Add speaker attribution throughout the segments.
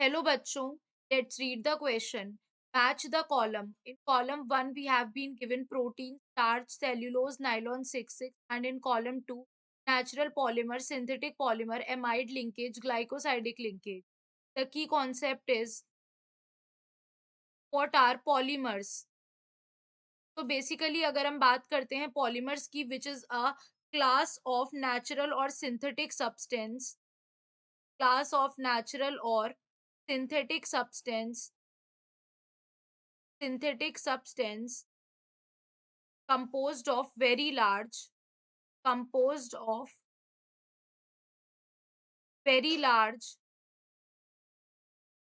Speaker 1: Hello bachcho, let's read the question. Match the column. In column 1 we have been given protein, starch, cellulose, nylon 6,6, and in column 2 natural polymer, synthetic polymer, amide linkage, glycosidic linkage. The key concept is what are polymers? तो basically अगर हम बात करते हैं polymers की, which is a class of natural और synthetic substance, class of natural और synthetic substance synthetic substance composed of very large composed of very large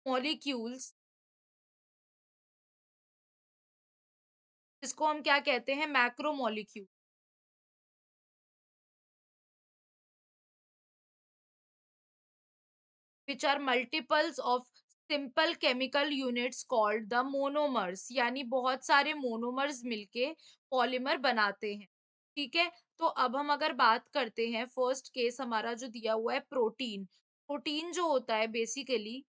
Speaker 1: molecules, जिसको हम क्या कहते हैं, macro molecule, which are multiples of simple chemical units called the monomers, यानी बहुत सारे मोनोमर्स मिलके पॉलीमर बनाते हैं। ठीक है, तो अब हम अगर बात करते हैं, फर्स्ट केस हमारा जो दिया हुआ है प्रोटीन। प्रोटीन जो होता है बेसिकली,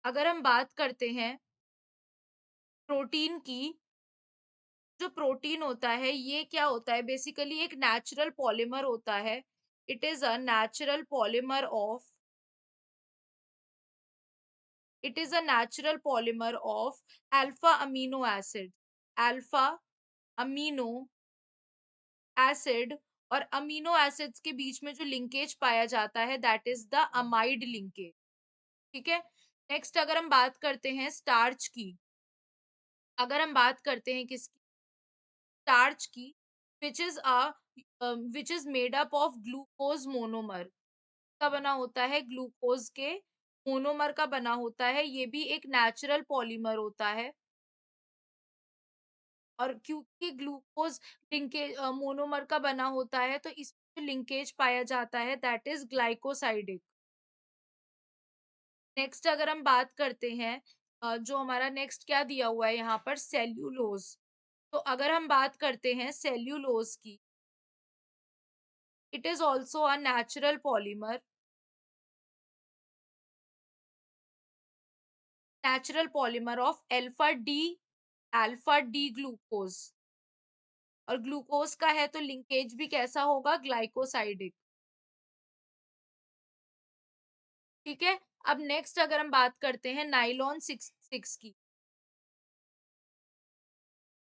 Speaker 1: अगर हम बात करते हैं प्रोटीन की, जो प्रोटीन होता है ये क्या होता है, बेसिकली एक नेचुरल पॉलीमर होता है। It is a natural polymer of it is a natural polymer of alpha amino acid, alpha amino acid, और अमीनो एसिड्स के बीच में जो लिंकेज पाया जाता है that is the amide linkage. ठीक है, नेक्स्ट अगर हम बात करते हैं स्टार्च की, अगर हम बात करते हैं किसकी, स्टार्च की, which is which is made up of glucose monomer, का बना होता है, ग्लूकोज के मोनोमर का बना होता है, ये भी एक नेचुरल पॉलीमर होता है। और क्योंकि ग्लूकोज लिंकेज मोनोमर का बना होता है तो इसमें लिंकेज पाया जाता है दैट इज ग्लाइकोसाइडिक। नेक्स्ट अगर हम बात करते हैं, जो हमारा नेक्स्ट क्या दिया हुआ है यहाँ पर, सेल्यूलोज। तो अगर हम बात करते हैं सेल्यूलोज की, it is also a natural polymer, natural polymer of alpha D glucose, और ग्लूकोज का है तो लिंकेज भी कैसा होगा, ग्लाइकोसाइडिक। ठीक है, अब नेक्स्ट अगर हम बात करते हैं नाइलॉन 6,6 की,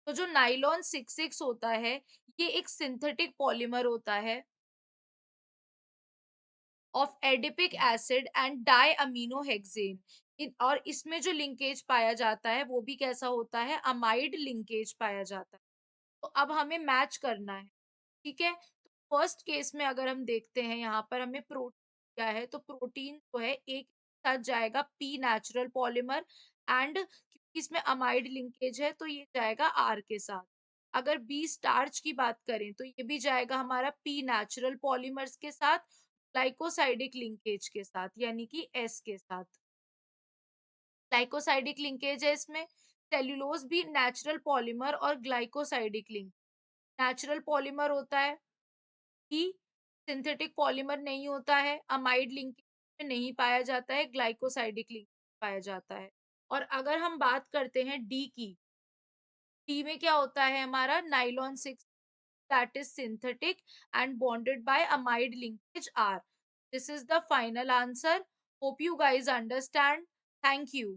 Speaker 1: तो जो नाइलॉन 6,6 होता है ये एक सिंथेटिक पॉलीमर होता है of adipic acid and di amino hexane, और इसमें जो लिंकेज पाया जाता है वो भी कैसा होता है, अमाइड लिंकेज पाया जाता है। तो अब हमें मैच करना है। ठीक है, तो फर्स्ट केस में अगर हम देखते हैं यहाँ पर हमें प्रोटीन क्या है, तो प्रोटीन जो है एक साथ जाएगा पी नेचुरल पॉलीमर, एंड क्योंकि इसमें अमाइड लिंकेज है तो ये जाएगा आर के साथ। अगर बी स्टार्च की बात करें तो ये भी जाएगा हमारा पी नेचुरल पॉलीमर्स के साथ, ग्लाइकोसाइडिक लिंकेज के साथ यानी कि एस के साथ। ग्लाइकोसाइडिक लिंकेज है इसमें, सेल्यूलोज भी नेचुरल पॉलीमर और ग्लाइकोसाइडिक लिंक, नेचुरल पॉलीमर होता है ही, सिंथेटिक पॉलीमर नहीं होता है, अमाइड लिंकेज में नहीं पाया जाता है, ग्लाइकोसाइडिक लिंक पाया जाता है। और अगर हम बात करते हैं डी की, डी में क्या होता है हमारा, nylon 6 that is synthetic and bonded by amide linkage are. This is the final answer. Hope you guys understand. Thank you.